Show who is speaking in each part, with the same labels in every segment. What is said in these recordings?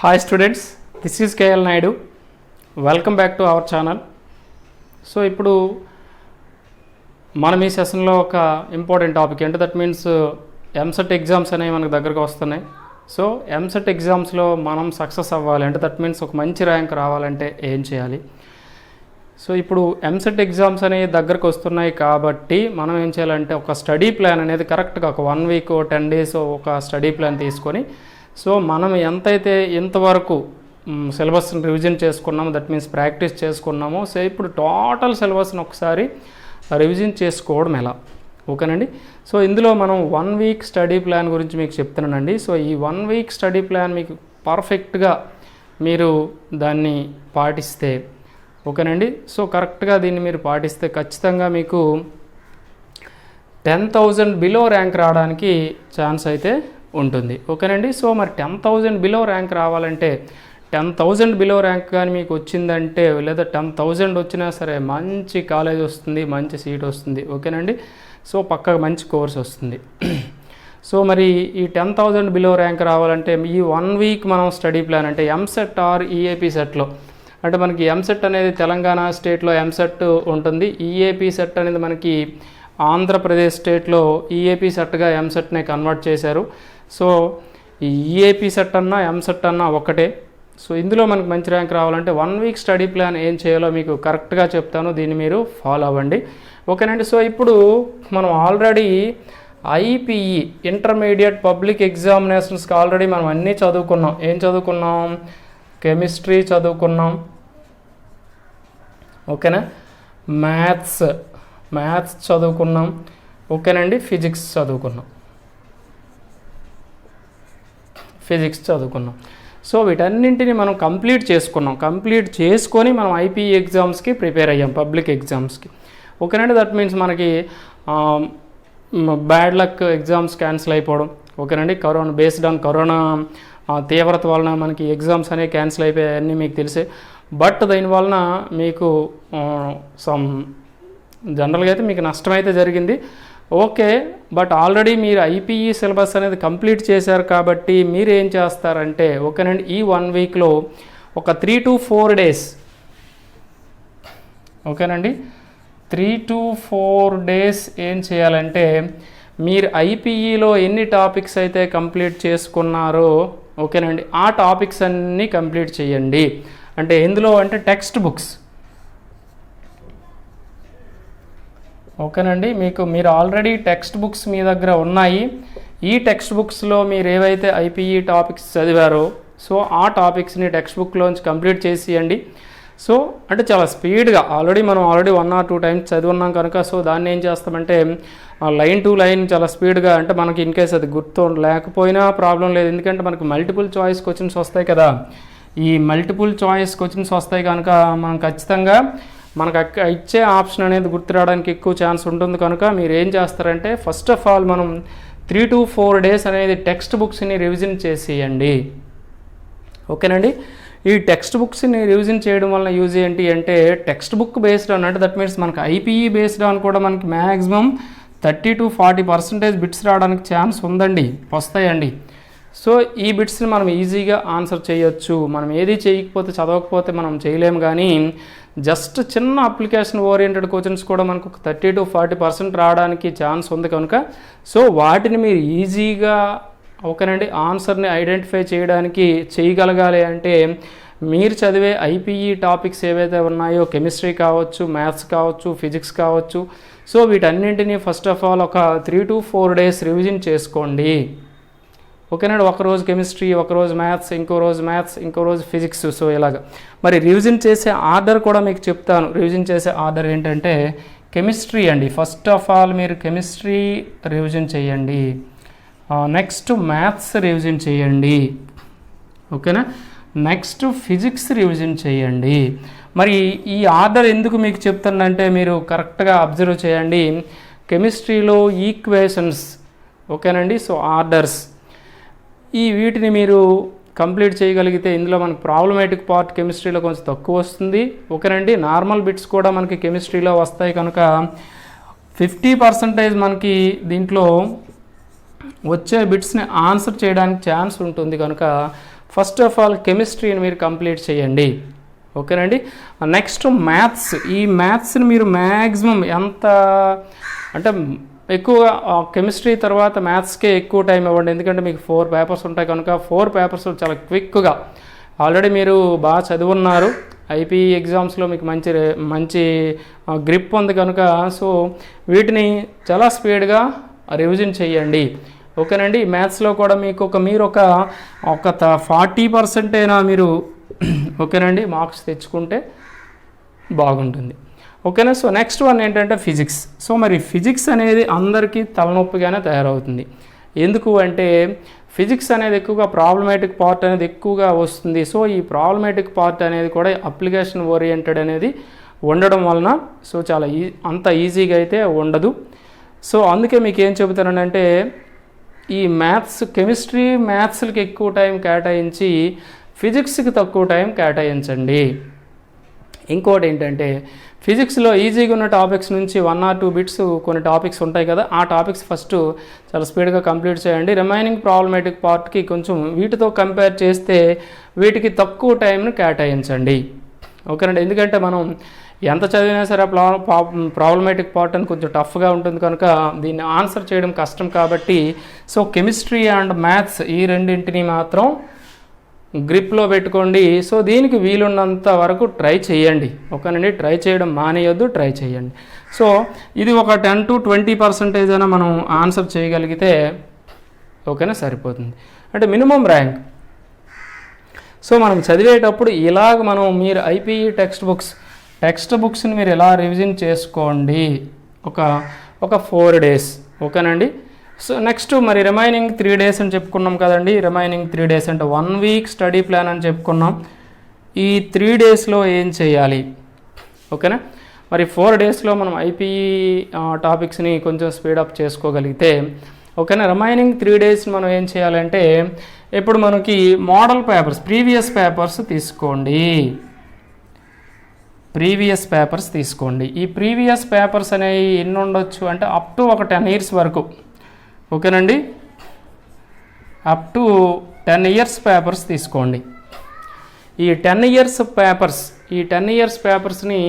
Speaker 1: Hi students, this is KL Naidu. Welcome back to our channel. So ఇప్పుడు మనం ఈ సెషన్లో ఒక ఇంపార్టెంట్ టాపిక్ ఏంటి, దట్ మీన్స్ ఎంసెట్ ఎగ్జామ్స్ అనేవి మనకు దగ్గరకు వస్తున్నాయి. సో ఎంసెట్ ఎగ్జామ్స్లో మనం సక్సెస్ అవ్వాలి అంటే, దట్ మీన్స్ ఒక మంచి ర్యాంక్ రావాలంటే ఏం చేయాలి? సో ఇప్పుడు ఎంసెట్ ఎగ్జామ్స్ అనేవి దగ్గరకు వస్తున్నాయి కాబట్టి మనం ఏం చేయాలంటే ఒక స్టడీ ప్లాన్ అనేది కరెక్ట్గా ఒక 1 వీక్ 10 డేస్ ఒక స్టడీ ప్లాన్ తీసుకొని, సో మనం ఎంతైతే ఇంతవరకు సిలబస్ని రివిజన్ చేసుకున్నామో, దట్ మీన్స్ ప్రాక్టీస్ చేసుకున్నామో, సో ఇప్పుడు టోటల్ సిలబస్ని ఒకసారి రివిజన్ చేసుకోవడం ఎలా, ఓకేనండి. సో ఇందులో మనం 1 వీక్ స్టడీ ప్లాన్ గురించి మీకు చెప్తున్నానండి. సో ఈ 1 వీక్ స్టడీ ప్లాన్ మీకు పర్ఫెక్ట్గా మీరు దాన్ని పాటిస్తే, ఓకేనండి. సో కరెక్ట్గా దీన్ని మీరు పాటిస్తే ఖచ్చితంగా మీకు 10,000 బిలో ర్యాంక్ రావడానికి ఛాన్స్ అయితే ఉంటుంది, ఓకేనండి. సో మరి 10,000 బిలో ర్యాంక్ రావాలంటే, 10,000 బిలో ర్యాంక్ కానీ మీకు వచ్చిందంటే, లేదా 10,000 వచ్చినా సరే మంచి కాలేజ్ వస్తుంది, మంచి సీట్ వస్తుంది, ఓకేనండి. సో పక్కగా మంచి కోర్స్ వస్తుంది. సో మరి ఈ 10,000 బిలో ర్యాంక్ రావాలంటే ఈ 1 వీక్ మనం స్టడీ ప్లాన్ అంటే ఎంసెట్ ఆర్ ఈఏపీ సెట్లో, అంటే మనకి ఎంసెట్ అనేది తెలంగాణ స్టేట్లో ఎంసెట్ ఉంటుంది, ఈఏపీ సెట్ అనేది మనకి ఆంధ్రప్రదేశ్ స్టేట్లో ఈఏపీ సెట్గా ఎంసెట్నే కన్వర్ట్ చేశారు. సో ఈ ఈఏపీ సెట్ అన్నా ఎంసెట్ అన్నా ఒకటే. సో ఇందులో మనకు మంచి ర్యాంక్ రావాలంటే 1 వీక్ స్టడీ ప్లాన్ ఏం చేయాలో మీకు కరెక్ట్గా చెప్తాను, దీన్ని మీరు ఫాలో అవ్వండి, ఓకేనండి. సో ఇప్పుడు మనం ఆల్రెడీ ఐపీఈ ఇంటర్మీడియట్ పబ్లిక్ ఎగ్జామినేషన్స్కి ఆల్రెడీ మనం అన్నీ చదువుకున్నాం. ఏం చదువుకున్నాం? కెమిస్ట్రీ చదువుకున్నాం, ఓకేనా. మ్యాథ్స్ చదువుకున్నాం, ఓకేనండి. ఫిజిక్స్ చదువుకున్నాం. సో వీటన్నింటిని మనం కంప్లీట్ చేసుకొని మనం ఐపీఈ ఎగ్జామ్స్కి ప్రిపేర్ అయ్యాం, పబ్లిక్ ఎగ్జామ్స్కి, ఓకేనండి. దట్ మీన్స్ మనకి బ్యాడ్ లక్ ఎగ్జామ్స్ క్యాన్సిల్ అయిపోవడం, ఓకేనండి. బేస్డ్ ఆన్ కరోనా తీవ్రత వలన మనకి ఎగ్జామ్స్ అనేవి క్యాన్సిల్ అయిపోయాయన్నీ మీకు తెలిసే. బట్ దీని వలన మీకు జనరల్గా అయితే మీకు నష్టం అయితే జరిగింది, ఓకే. బట్ ఆల్రెడీ మీరు ఐపీఈ సిలబస్ అనేది కంప్లీట్ చేశారు కాబట్టి మీరు ఏం చేస్తారంటే, ఓకేనండి, ఈ 1 వీక్లో ఒక 3 to 4 డేస్, ఓకేనండి, 3 to 4 డేస్ ఏం చేయాలంటే, మీరు ఐపీఈలో ఎన్ని టాపిక్స్ అయితే కంప్లీట్ చేసుకున్నారో, ఓకేనండి, ఆ టాపిక్స్ అన్నీ కంప్లీట్ చేయండి. అంటే ఎందులో అంటే టెక్స్ట్ బుక్స్, ఓకేనండి. మీరు ఆల్రెడీ టెక్స్ట్ బుక్స్ మీ దగ్గర ఉన్నాయి. ఈ టెక్స్ట్ బుక్స్లో మీరు ఏవైతే ఐపీఈ టాపిక్స్ చదివారో, సో ఆ టాపిక్స్ని టెక్స్ట్ బుక్లోంచి కంప్లీట్ చేసేయండి. సో అంటే చాలా స్పీడ్గా మనం ఆల్రెడీ 1 or 2 టైమ్స్ చదివున్నాం కనుక, సో దాన్ని ఏం చేస్తామంటే లైన్ టు లైన్ చాలా స్పీడ్గా, అంటే మనకి ఇన్ కేస్ అది గుర్తు లేకపోయినా ప్రాబ్లం లేదు, ఎందుకంటే మనకు మల్టిపుల్ చాయిస్ క్వశ్చన్స్ వస్తాయి కదా. ఈ మల్టిపుల్ చాయిస్ క్వశ్చన్స్ వస్తాయి కనుక మనం ఖచ్చితంగా మనకు ఇచ్చే ఆప్షన్ అనేది గుర్తు రావడానికి ఎక్కువ ఛాన్స్ ఉంటుంది. కనుక మీరు ఏం చేస్తారంటే, ఫస్ట్ ఆఫ్ ఆల్ మనం 3 to 4 డేస్ అనేది టెక్స్ట్ బుక్స్ని రివిజన్ చేసేయండి, ఓకేనండి. ఈ టెక్స్ట్ బుక్స్ని రివిజన్ చేయడం వల్ల యూజ్ ఏంటి అంటే, టెక్స్ట్ బుక్ బేస్డ్ ఆన్ అంటే దట్ మీన్స్ మనకు ఐపీఈ బేస్డ్ ఆన్ కూడా మనకి మ్యాక్సిమం 30 to 40% బిట్స్ రావడానికి ఛాన్స్ వస్తాయండి. సో ఈ బిట్స్ని మనం ఈజీగా ఆన్సర్ చేయొచ్చు. మనం ఏది చేయకపోతే, చదవకపోతే మనం చేయలేము, కానీ జస్ట్ చిన్న అప్లికేషన్ ఓరియంటెడ్ క్వశ్చన్స్ కూడా మనకు 30 to 40% రావడానికి ఛాన్స్ ఉంది కనుక, సో వాటిని మీరు ఈజీగా, ఓకేనండి, ఆన్సర్ని ఐడెంటిఫై చేయగలగాలి అంటే మీరు చదివే ఐపీఈ టాపిక్స్ ఏవైతే ఉన్నాయో, కెమిస్ట్రీ కావచ్చు, మ్యాథ్స్ కావచ్చు, ఫిజిక్స్ కావచ్చు, సో వీటన్నింటినీ ఫస్ట్ ఆఫ్ ఆల్ ఒక 3 to 4 డేస్ రివిజన్ చేసుకోండి, ఓకేనండి. ఒకరోజు కెమిస్ట్రీ, ఒకరోజు మ్యాథ్స్, ఇంకో రోజు ఫిజిక్స్. సో ఇలాగ మరి రివిజన్ చేసే ఆర్డర్ కూడా మీకు చెప్తాను. రివిజన్ చేసే ఆర్డర్ ఏంటంటే, కెమిస్ట్రీ అండి, ఫస్ట్ ఆఫ్ ఆల్ మీరు కెమిస్ట్రీ రివిజన్ చేయండి, నెక్స్ట్ మ్యాథ్స్ రివిజన్ చేయండి, ఓకేనా, నెక్స్ట్ ఫిజిక్స్ రివిజన్ చేయండి. మరి ఈ ఆర్డర్ ఎందుకు మీకు చెప్తానంటే, మీరు కరెక్ట్గా అబ్జర్వ్ చేయండి. కెమిస్ట్రీలో ఈక్వేషన్స్, ఓకేనండి, సో ఆర్డర్స్, వీటిని మీరు కంప్లీట్ చేయగలిగితే ఇందులో మనకు ప్రాబ్లమేటిక్ పార్ట్ కెమిస్ట్రీలో కొంచెం తక్కువ వస్తుంది, ఓకేనండి. నార్మల్ బిట్స్ కూడా మనకి కెమిస్ట్రీలో వస్తాయి కనుక 50% మనకి దీంట్లో వచ్చే బిట్స్ని ఆన్సర్ చేయడానికి ఛాన్స్ ఉంటుంది కనుక ఫస్ట్ ఆఫ్ ఆల్ కెమిస్ట్రీని మీరు కంప్లీట్ చేయండి. ఓకేనండి. Next maths. ఈ మ్యాథ్స్ని మీరు మ్యాక్సిమం ఎంత అంటే ఎక్కువగా కెమిస్ట్రీ తర్వాత మ్యాథ్స్కే ఎక్కువ టైం ఇవ్వండి. ఎందుకంటే మీకు 4 పేపర్స్ ఉంటాయి కనుక 4 పేపర్స్ చాలా క్విక్గా, ఆల్రెడీ మీరు బాగా చదువున్నారు, ఐపీఈ ఎగ్జామ్స్లో మీకు మంచి గ్రిప్ ఉంది కనుక సో వీటిని చాలా స్పీడ్గా రివిజన్ చేయండి. ఓకేనండి. మ్యాథ్స్లో కూడా మీకు మీరు ఒక 40% అయినా మీరు ఓకేనండి మార్క్స్ తెచ్చుకుంటే బాగుంటుంది. ఓకేనా. సో నెక్స్ట్ వన్ ఏంటంటే ఫిజిక్స్. సో మరి ఫిజిక్స్ అనేది అందరికీ తలనొప్పిగానే తయారవుతుంది. ఎందుకు అంటే ఫిజిక్స్ అనేది ఎక్కువగా ప్రాబ్లమేటిక్ పార్ట్ అనేది ఎక్కువగా వస్తుంది. సో ఈ ప్రాబ్లమేటిక్ పార్ట్ అనేది కూడా అప్లికేషన్ ఓరియంటెడ్ అనేది ఉండడం వలన సో చాలా అంత ఈజీగా అయితే ఉండదు. సో అందుకే మీకు ఏం చెబుతానంటే ఈ మ్యాథ్స్, కెమిస్ట్రీ, మ్యాథ్స్కి ఎక్కువ టైం కేటాయించి ఫిజిక్స్కి తక్కువ టైం కేటాయించండి. ఇంకోటి ఏంటంటే ఫిజిక్స్లో ఈజీగా ఉన్న టాపిక్స్ నుంచి 1 or 2 బిట్స్ కొన్ని టాపిక్స్ ఉంటాయి కదా, ఆ టాపిక్స్ ఫస్ట్ చాలా స్పీడ్గా కంప్లీట్ చేయండి. రిమైనింగ్ ప్రాబ్లమేటిక్ పార్ట్కి కొంచెం వీటితో కంపేర్ చేస్తే వీటికి తక్కువ టైంను కేటాయించండి. ఓకేనండి. ఎందుకంటే మనం ఎంత చదివినా సరే ప్రాబ్లమేటిక్ పార్ట్ అని కొంచెం టఫ్గా ఉంటుంది కనుక దీన్ని ఆన్సర్ చేయడం కష్టం కాబట్టి సో కెమిస్ట్రీ అండ్ మ్యాథ్స్ ఈ రెండింటిని మాత్రం గ్రిప్లో పెట్టుకోండి. సో దీనికి వీలున్నంత వరకు ట్రై చేయండి. ఓకేనండి. ట్రై చేయడం మానేయొద్దు, ట్రై చేయండి. సో ఇది ఒక 10 to 20% అయినా మనం ఆన్సర్ చేయగలిగితే ఓకేనా సరిపోతుంది, అంటే మినిమం ర్యాంక్. సో మనం చదివేటప్పుడు ఇలాగ మీరు ఐపీఈ టెక్స్ట్ బుక్స్ని మీరు ఎలా రివిజన్ చేసుకోండి ఒక 4 days. ఓకేనండి. సో నెక్స్ట్ మరి రిమైనింగ్ 3 days అని చెప్పుకున్నాం కదండి. రిమైనింగ్ 3 days అంటే 1 week స్టడీ ప్లాన్ అని చెప్పుకున్నాం. ఈ 3 daysలో ఏం చేయాలి? ఓకేనా. మరి 4 daysలో మనం ఐపీఈ టాపిక్స్ని కొంచెం స్పీడప్ చేసుకోగలిగితే ఓకేనా. రిమైనింగ్ 3 days మనం ఏం చేయాలంటే ఇప్పుడు మనకి మోడల్ పేపర్స్, ప్రీవియస్ పేపర్స్ తీసుకోండి. ఈ ప్రీవియస్ పేపర్స్ అనేవి ఎన్ని ఉండొచ్చు అంటే అప్ టు ఒక 10 years వరకు. ఓకేనండి. అప్ టు 10 years పేపర్స్ తీసుకోండి. ఈ 10 years పేపర్స్ని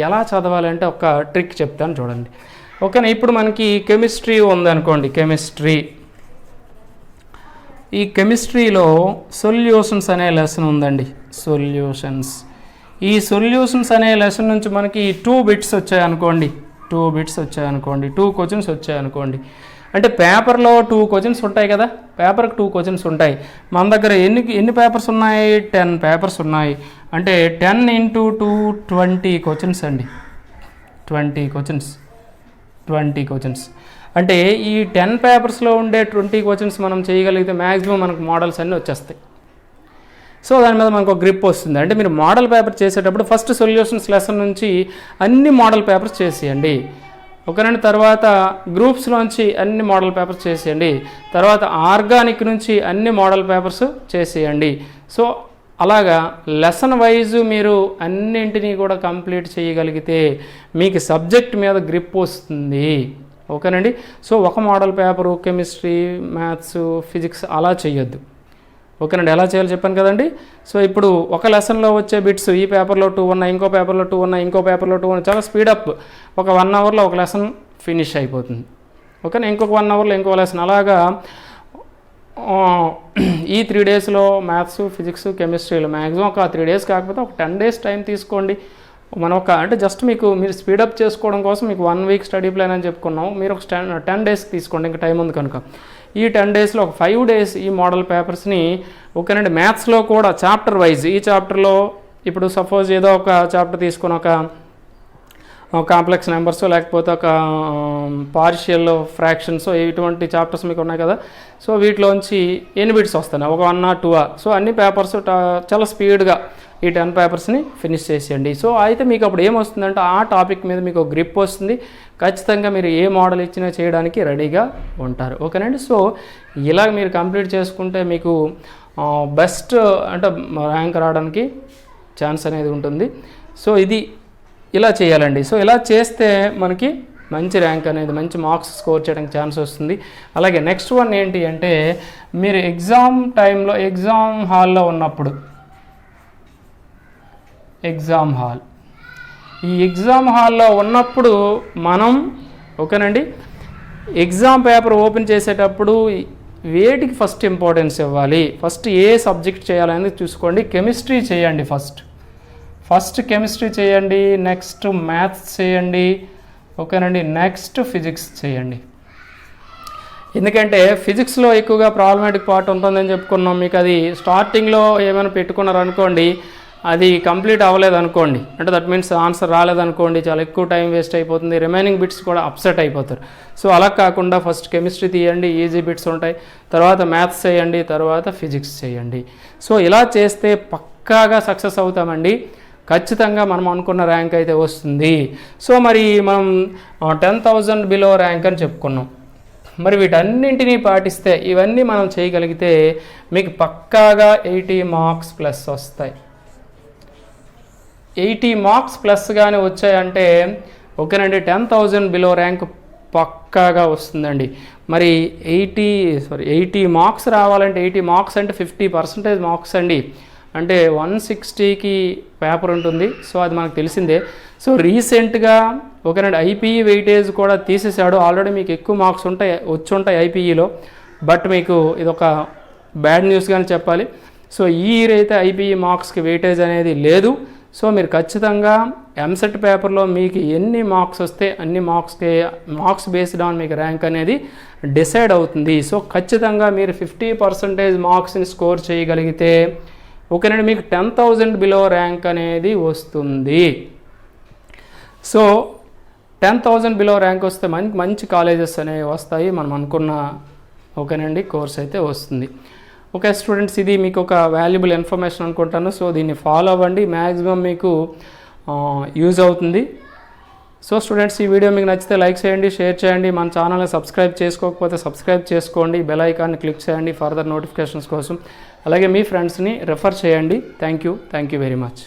Speaker 1: ఎలా చదవాలంటే ఒక ట్రిక్ చెప్తాను చూడండి. ఓకేనా. ఇప్పుడు మనకి కెమిస్ట్రీ ఉందనుకోండి. ఈ కెమిస్ట్రీలో సొల్యూషన్స్ అనే లెసన్ ఉందండి. ఈ సొల్యూషన్స్ అనే లెసన్ నుంచి మనకి 2 bits వచ్చాయనుకోండి. 2 questions వచ్చాయనుకోండి. అంటే పేపర్లో 2 questions ఉంటాయి కదా, పేపర్కి 2 questions ఉంటాయి. మన దగ్గర ఎన్ని పేపర్స్ ఉన్నాయి? 10 పేపర్స్ ఉన్నాయి. అంటే 10 into 2 20 questions అండి. 20 questions అంటే ఈ 10 పేపర్స్లో ఉండే 20 questions మనం చేయగలిగితే మ్యాక్సిమం మనకు మోడల్స్ అన్నీ వచ్చేస్తాయి. సో దాని మీద మనకు ఒక గ్రిప్ వస్తుంది. అంటే మీరు మోడల్ పేపర్ చేసేటప్పుడు ఫస్ట్ సొల్యూషన్స్ లెసన్ నుంచి అన్ని మోడల్ పేపర్స్ చేసేయండి. ఓకేనండి. తర్వాత గ్రూప్స్లోంచి అన్ని మోడల్ పేపర్స్ చేసేయండి. తర్వాత ఆర్గానిక్ నుంచి అన్ని మోడల్ పేపర్స్ చేసేయండి. సో అలాగా లెసన్ వైజ్ మీరు అన్నింటినీ కూడా కంప్లీట్ చేయగలిగితే మీకు సబ్జెక్ట్ మీద గ్రిప్ వస్తుంది. ఓకేనండి. సో ఒక model paper chemistry, maths, physics అలా చేయొద్దు. ఓకేనండి. ఎలా చేయాలో చెప్పాను కదండి. సో ఇప్పుడు ఒక లెసన్లో వచ్చే బిట్స్ ఈ పేపర్లో 2 ఉన్నాయి, ఇంకో పేపర్లో 2 ఉన్నాయి, ఇంకో పేపర్లో 2 ఉన్నాయి. చాలా స్పీడప్. ఒక 1 hourలో ఒక లెసన్ ఫినిష్ అయిపోతుంది. ఓకేనా. ఇంకొక 1 hourలో ఇంకో లెసన్. అలాగా ఈ 3 daysలో మ్యాథ్స్, ఫిజిక్స్, కెమిస్ట్రీలో మ్యాక్సిమం ఒక 3 days కాకపోతే ఒక 10 days టైం తీసుకోండి. మనం అంటే జస్ట్ మీరు స్పీడప్ చేసుకోవడం కోసం మీకు 1 week స్టడీ ప్లాన్ అని చెప్పుకున్నాం. మీరు ఒక 10 days తీసుకోండి, ఇంకా టైం ఉంది కనుక. ఈ 10 daysలో ఒక 5 days ఈ మోడల్ పేపర్స్ని ఓకేనండి. మ్యాథ్స్లో కూడా చాప్టర్ వైజ్, ఈ చాప్టర్లో ఇప్పుడు సపోజ్ ఏదో ఒక చాప్టర్ తీసుకొని ఒక కాంప్లెక్స్ నెంబర్స్ లేకపోతే ఒక పార్షియల్ ఫ్రాక్షన్స్ ఇటువంటి చాప్టర్స్ మీకు ఉన్నాయి కదా. సో వీటిలోంచి ఎన్ని బిట్స్ వస్తాయి? ఒక 1 or 2. సో అన్ని పేపర్స్ చాలా స్పీడ్గా ఈ 10 పేపర్స్ని ఫినిష్ చేసేయండి. సో అయితే మీకు అప్పుడు ఏమొస్తుందంటే ఆ టాపిక్ మీద మీకు గ్రిప్ వస్తుంది. ఖచ్చితంగా మీరు ఏ మోడల్ ఇచ్చినా చేయడానికి రెడీగా ఉంటారు. ఓకేనండి. సో ఇలా మీరు కంప్లీట్ చేసుకుంటే మీకు బెస్ట్ అంటే ర్యాంక్ రావడానికి ఛాన్స్ అనేది ఉంటుంది. సో ఇది ఇలా చేయాలండి. సో ఇలా చేస్తే మనకి మంచి ర్యాంక్ అనేది మంచి మార్క్స్ స్కోర్ చేయడానికి ఛాన్స్ వస్తుంది. అలాగే నెక్స్ట్ వన్ ఏంటి అంటే మీరు ఎగ్జామ్ టైంలో ఎగ్జామ్ హాల్లో ఉన్నప్పుడు ఈ ఎగ్జామ్ హాల్లో ఉన్నప్పుడు మనం ఓకేనండి ఎగ్జామ్ పేపర్ ఓపెన్ చేసేటప్పుడు వేటికి ఫస్ట్ ఇంపార్టెన్స్ ఇవ్వాలి, ఫస్ట్ ఏ సబ్జెక్ట్ చేయాలనేది చూసుకోండి. కెమిస్ట్రీ చేయండి, ఫస్ట్ కెమిస్ట్రీ చేయండి, నెక్స్ట్ మ్యాథ్స్ చేయండి, ఓకేనండి, నెక్స్ట్ ఫిజిక్స్ చేయండి. ఎందుకంటే ఫిజిక్స్లో ఎక్కువగా ప్రాబ్లమాటిక్ పార్ట్ ఉంటుందని చెప్పుకున్నాం. మీకు అది స్టార్టింగ్లో ఏమైనా పెట్టుకున్నారనుకోండి, అది కంప్లీట్ అవ్వలేదు అనుకోండి, అంటే దట్ మీన్స్ ఆన్సర్ రాలేదనుకోండి, చాలా ఎక్కువ టైం వేస్ట్ అయిపోతుంది, రిమైనింగ్ బిట్స్ కూడా అప్సెట్ అయిపోతారు. సో అలా కాకుండా ఫస్ట్ కెమిస్ట్రీ తీయండి, ఈజీ బిట్స్ ఉంటాయి, తర్వాత మ్యాథ్స్ చేయండి, తర్వాత ఫిజిక్స్ చేయండి. సో ఇలా చేస్తే పక్కాగా సక్సెస్ అవుతామండి, ఖచ్చితంగా మనం అనుకున్న ర్యాంక్ అయితే వస్తుంది. సో మరి మనం 10,000 బిలో ర్యాంక్ అని చెప్పుకున్నాం. మరి వీటన్నింటినీ పాటిస్తే ఇవన్నీ మనం చేయగలిగితే మీకు పక్కాగా 80 మార్క్స్ ప్లస్ వస్తాయి. 80 మార్క్స్ ప్లస్ కానీ వచ్చాయంటే ఓకేనండి 10,000 బిలో ర్యాంక్ పక్కాగా వస్తుందండి. మరి 80 మార్క్స్ రావాలంటే 80 మార్క్స్ అంటే 50% మార్క్స్ అండి, అంటే 160కి పేపర్ ఉంటుంది. సో అది మనకు తెలిసిందే. సో రీసెంట్గా ఓకేనండి ఐపీఈ వెయిటేజ్ కూడా తీసేసాడు. ఆల్రెడీ మీకు ఎక్కువ మార్క్స్ వచ్చి ఉంటాయి ఐపీఈలో, బట్ మీకు ఇదొక బ్యాడ్ న్యూస్ కానీ చెప్పాలి. సో ఈ ఇయర్ అయితే ఐపీఈ మార్క్స్కి వెయిటేజ్ అనేది లేదు. సో మీరు ఖచ్చితంగా ఎంసెట్ పేపర్లో మీకు ఎన్ని మార్క్స్ వస్తే అన్ని మార్క్స్ బేస్డ్ ఆన్ మీకు ర్యాంక్ అనేది డిసైడ్ అవుతుంది. సో ఖచ్చితంగా మీరు 50% మార్క్స్ని స్కోర్ చేయగలిగితే ఓకేనండి మీకు 10,000 బిలో ర్యాంక్ అనేది వస్తుంది. సో 10,000 బిలో ర్యాంక్ వస్తే మంచి కాలేజెస్ అనేవి వస్తాయి, మనం అనుకున్న ఓకేనండి కోర్స్ అయితే వస్తుంది. ఓకే స్టూడెంట్స్, ఇది మీకు ఒక వాల్యుబుల్ ఇన్ఫర్మేషన్ అనుకుంటాను. సో దీన్ని ఫాలో అవ్వండి, మ్యాక్సిమం మీకు యూజ్ అవుతుంది. సో స్టూడెంట్స్, ఈ వీడియో మీకు నచ్చితే లైక్ చేయండి, షేర్ చేయండి, మన ఛానల్ని సబ్స్క్రైబ్ చేసుకోకపోతే సబ్స్క్రైబ్ చేసుకోండి, బెల్ ఐకాన్ని క్లిక్ చేయండి ఫర్దర్ నోటిఫికేషన్స్ కోసం. అలాగే మీ ఫ్రెండ్స్ని రెఫర్ చేయండి. Thank you very much.